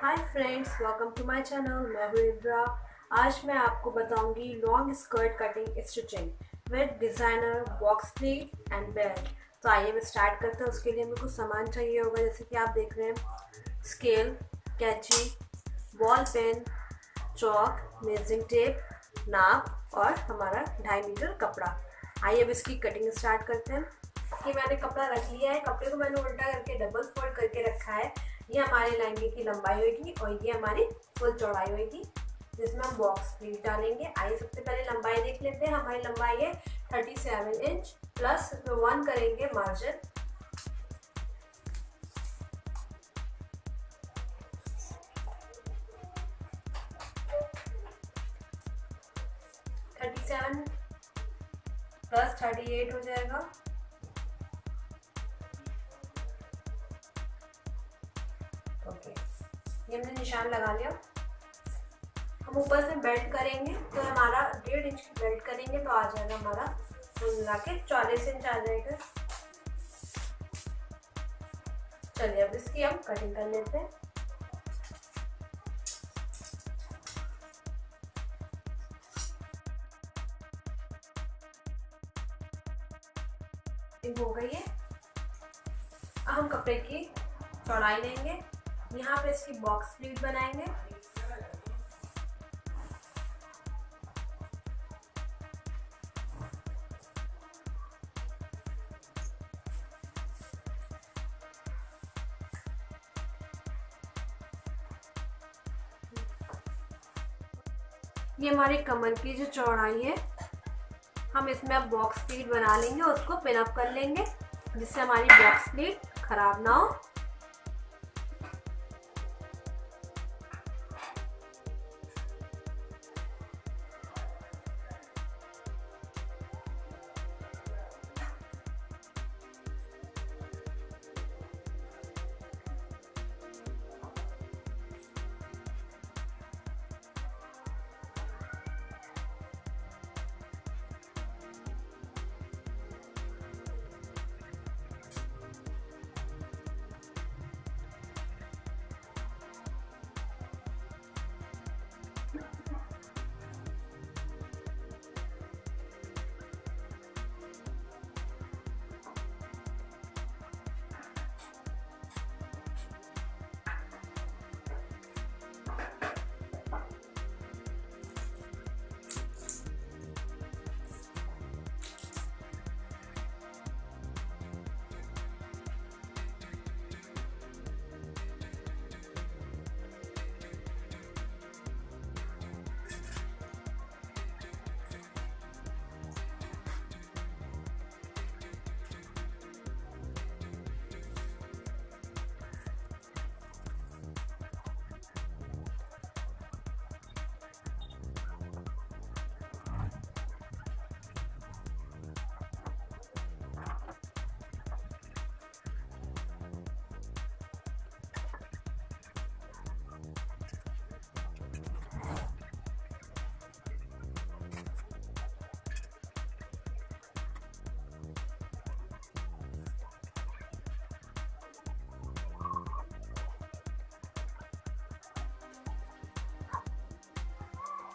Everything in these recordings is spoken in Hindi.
Hi friends, welcome to my channel. मैं हूँ इब्रा। आज मैं आपको बताऊंगी long skirt cutting stitching with designer box pleat and belt. तो आइए मैं स्टार्ट करते हैं। उसके लिए हमें कुछ सामान चाहिए होगा, जैसे कि आप देख रहे हैं स्केल, कैंची, बॉल पेन, चौक, मेजरिंग टेप, नाप और हमारा 2.5 मीटर कपड़ा। आइए अब इसकी कटिंग स्टार्ट करते हैं। कि मैंने कपड़ा रख लिया है, कपड़े को मैंने उल्टा करके डबल फोल्ड करके रखा है। ये हमारे लहंगे की लंबाई होगी और ये हमारी फुल चौड़ाई होगी, जिसमें हम बॉक्स प्लीट डालेंगे। आइए सबसे पहले लंबाई देख लेते हैं। हमारी लंबाई है 37 इंच प्लस 1 करेंगे मार्जिन। 37 प्लस 38 हो जाएगा। ओके, ये हमने निशान लगा लिया। हम ऊपर से बेल्ट करेंगे तो हमारा 1.5 इंच की बेल्ट करेंगे तो आ जाएगा हमारा कुल मिला के 40 इंच आ जाएगा। चलिए अब इसकी हम कटिंग कर लेते हैं। हो गई है। अब हम कपड़े की चौड़ाई लेंगे, यहाँ पे इसकी बॉक्स प्लीट बनाएंगे। ये हमारी कमर की जो चौड़ाई है, हम इसमें अब बॉक्स प्लीट बना लेंगे, उसको पिन अप कर लेंगे जिससे हमारी बॉक्स प्लीट खराब ना हो।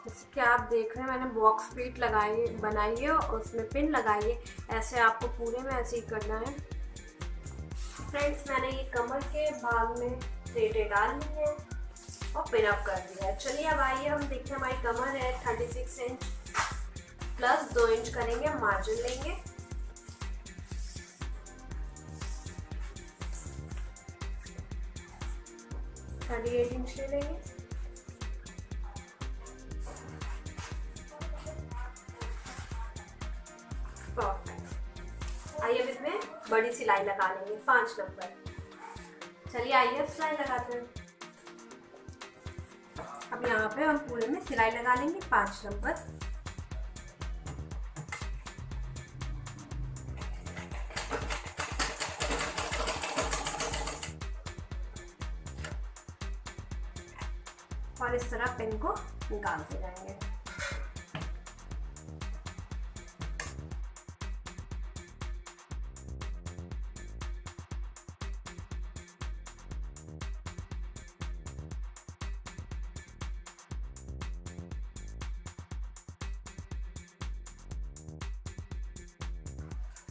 जैसे कि आप देख रहे हैं, मैंने बॉक्स प्लीट बनाई है और उसमें पिन लगाई है। ऐसे आपको पूरे में ऐसे ही करना है। फ्रेंड्स, मैंने ये कमर के भाग में प्लेटें डाल ली है और पिन अप कर दिया है। चलिए अब आइए हम देखते हैं। हमारी कमर है 36 इंच प्लस 2 इंच करेंगे, मार्जिन लेंगे। थर्टी 38 इंच ले लेंगे। परफेक्ट। आइए अब इसमें बड़ी सिलाई लगा लेंगे 5 नंबर। चलिए आइए अब सिलाई लगाते हैं। अब यहाँ पे हम पूरे में सिलाई लगा लेंगे 5 नंबर। और इस तरह पिन को निकालते जाएंगे।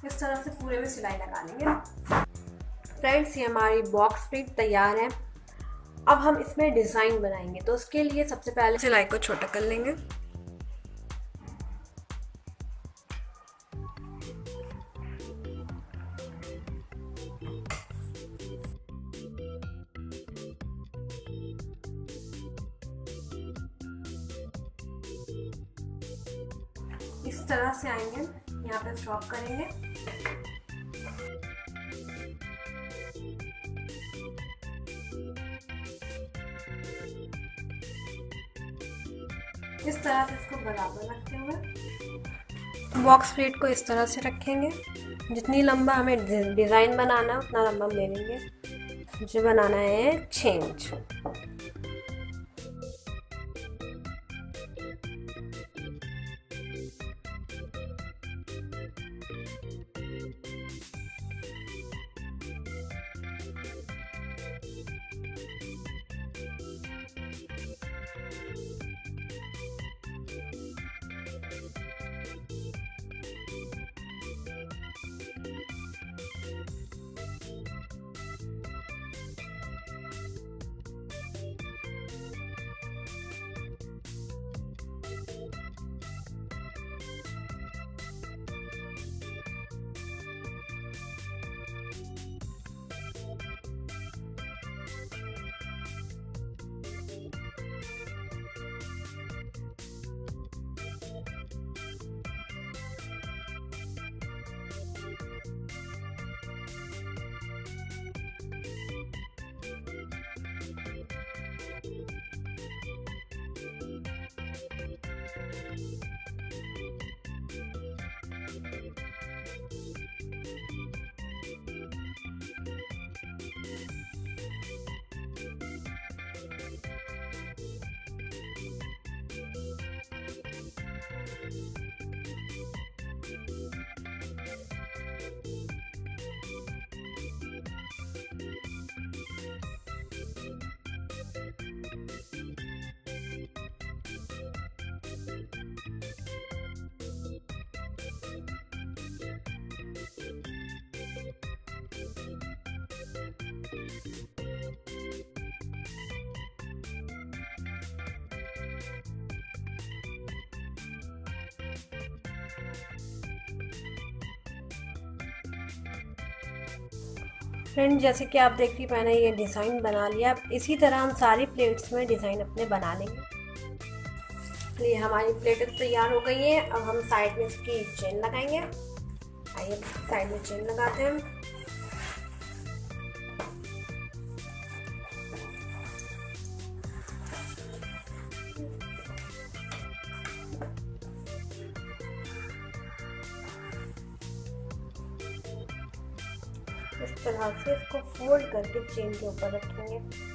इस तरह से पूरे में सिलाई लगा लेंगे। फ्रेंड्स, ये हमारी बॉक्स प्लीट तैयार है। अब हम इसमें डिज़ाइन बनाएंगे, तो उसके लिए सबसे पहले सिलाई को छोटा कर लेंगे। इस तरह से आएंगे, यहाँ पे स्टॉप करेंगे। इस तरह से इसको बराबर रखते हुए बॉक्स प्लीट को इस तरह से रखेंगे। जितनी लंबा हमें डिज़ाइन बनाना है उतना लंबा ले लेंगे। मुझे बनाना है 6 इंच। फ्रेंड, जैसे कि आप देखिए मैंने ये डिज़ाइन बना लिया। अब इसी तरह हम सारी प्लेट्स में डिज़ाइन अपने बना लेंगे। ये हमारी प्लेटें तैयार हो गई है। अब हम साइड में इसकी चेन लगाएंगे। आइए साइड में चेन लगाते हैं। इस तरह से इसको फोल्ड करके चेन के ऊपर रखेंगे।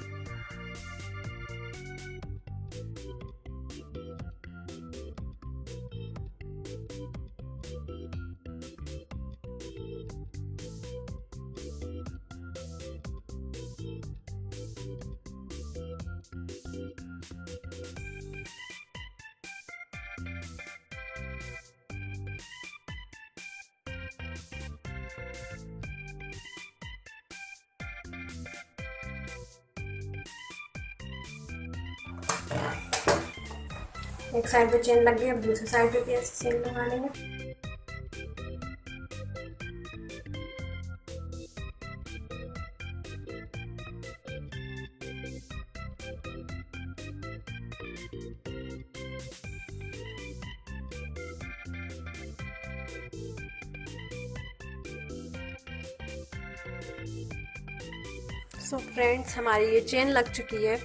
एक साइड पे चेन लग गई, अब दूसरी साइड पे भी ऐसे चेन लगा लेंगे। सो फ्रेंड्स, हमारी ये चेन लग चुकी है।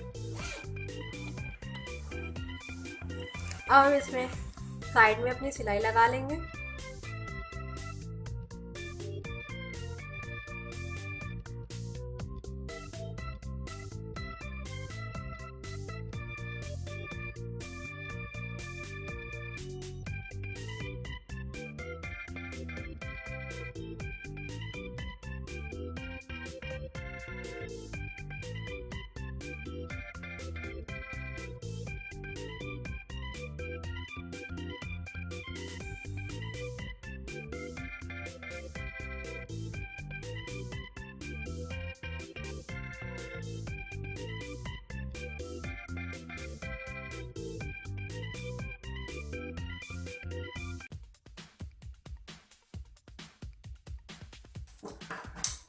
अब हम इसमें साइड में अपनी सिलाई लगा लेंगे।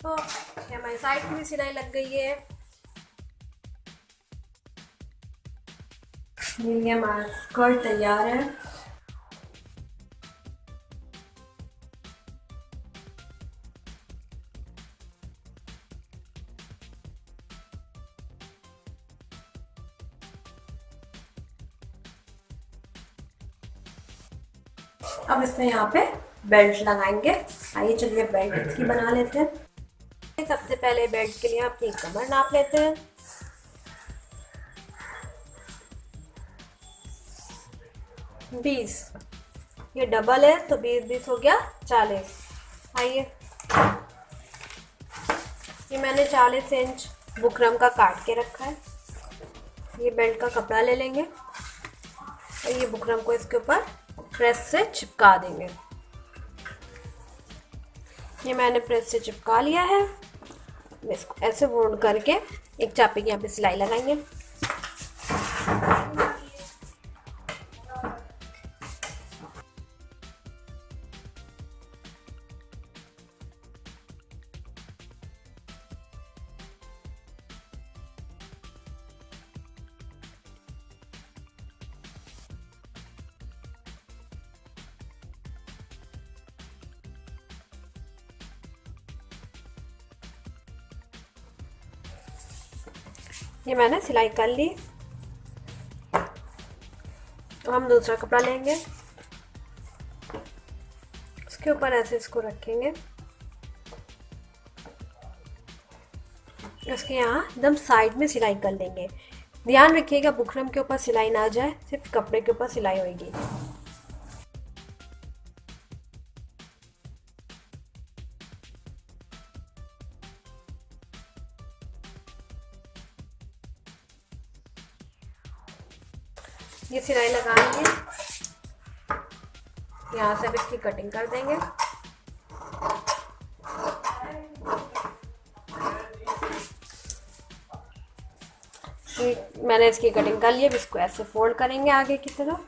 तो हमारी साइड की भी सिलाई लग गई है। ये हमारा स्कर्ट तैयार है। अब इसमें यहाँ पे बेल्ट लगाएंगे। आइए चलिए बेल्ट इसकी बना लेते हैं। सबसे पहले बेल्ट के लिए अपनी कमर नाप लेते हैं। 20, ये डबल है तो 20 हो गया 40। आइए, ये मैंने 40 इंच बुकरम का काट के रखा है। ये बेल्ट का कपड़ा ले लेंगे और ये बुकरम को इसके ऊपर प्रेस से चिपका देंगे। ये मैंने प्रेस से चिपका लिया है। इसको ऐसे फोल्ड करके एक चापे की यहाँ पे सिलाई लगाएंगे। ये मैंने सिलाई कर ली। अब हम दूसरा कपड़ा लेंगे, उसके ऊपर ऐसे इसको रखेंगे। इसके यहाँ एकदम साइड में सिलाई कर लेंगे। ध्यान रखिएगा बुकरम के ऊपर सिलाई ना जाए, सिर्फ कपड़े के ऊपर सिलाई होगी। ये सिलाई लगाएंगे, यहाँ से अब इसकी कटिंग कर देंगे। मैंने इसकी कटिंग कर ली। अब इसको ऐसे फोल्ड करेंगे आगे की तरफ।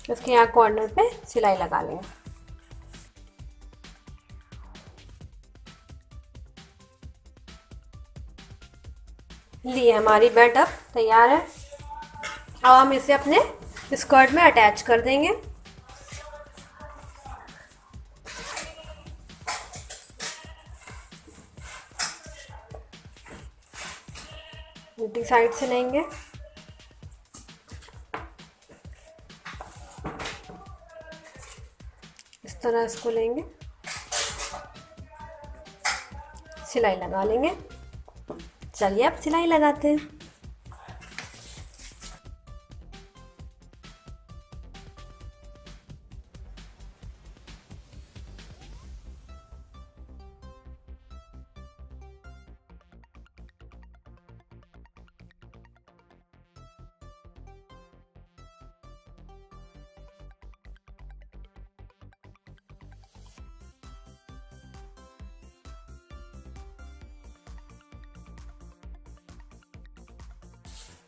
इसके यहाँ कॉर्नर पे सिलाई लगा लेंगे। ली हमारी बेल्ट अब तैयार है। अब हम इसे अपने स्कर्ट में अटैच कर देंगे। उल्टी साइड से लेंगे। इस तरह इसको लेंगे, सिलाई लगा लेंगे। चलिए अब सिलाई लगाते हैं।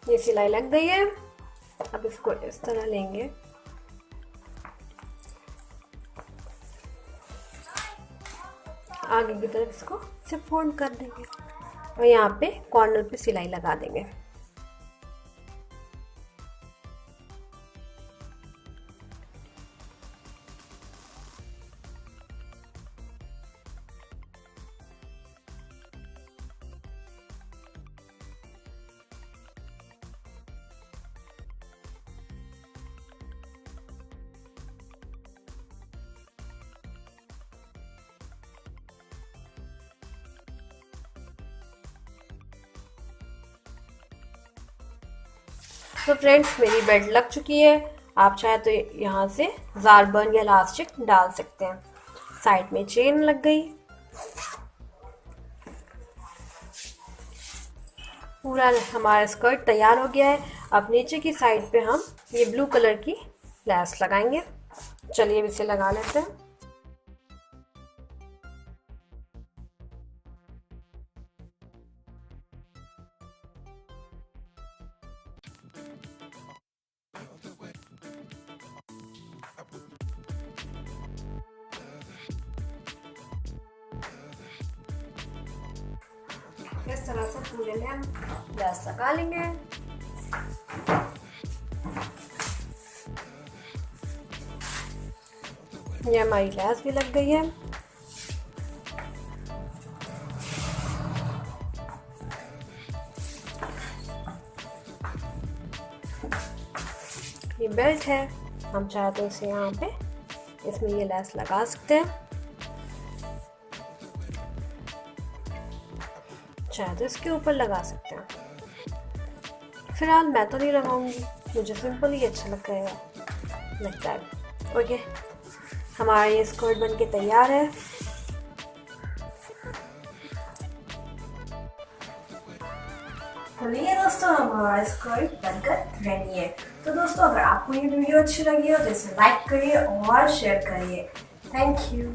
ये सिलाई लग गई है। अब इसको इस तरह लेंगे, आगे की तरफ इसको सिर्फ फोल्ड कर देंगे और यहाँ पे कॉर्नर पे सिलाई लगा देंगे। तो फ्रेंड्स मेरी बेल्ट लग चुकी है। आप चाहे तो यहाँ से जारबन या इलास्टिक डाल सकते हैं। साइड में चेन लग गई। पूरा हमारा स्कर्ट तैयार हो गया है। अब नीचे की साइड पे हम ये ब्लू कलर की लैस लगाएंगे। चलिए इसे लगा लेते हैं। इस तरह से पूरे में हम लैस लगा लेंगे। ये हमारी लैस भी लग गई है। ये बेल्ट है, हम चाहे तो इसे यहाँ पे इसमें ये लैस लगा सकते हैं, चाहे तो इसके ऊपर लगा सकते हैं। फिलहाल मैं तो नहीं लगाऊंगी, मुझे सिंपल ही अच्छा लगता है। ओके, हमारा ये स्कर्ट बनके तैयार है। तो ये दोस्तों हमारा स्कर्ट बनकर रेडी है। तो दोस्तों अगर आपको ये वीडियो अच्छी लगी हो तो इसे लाइक करिए और शेयर करिए। Thank you.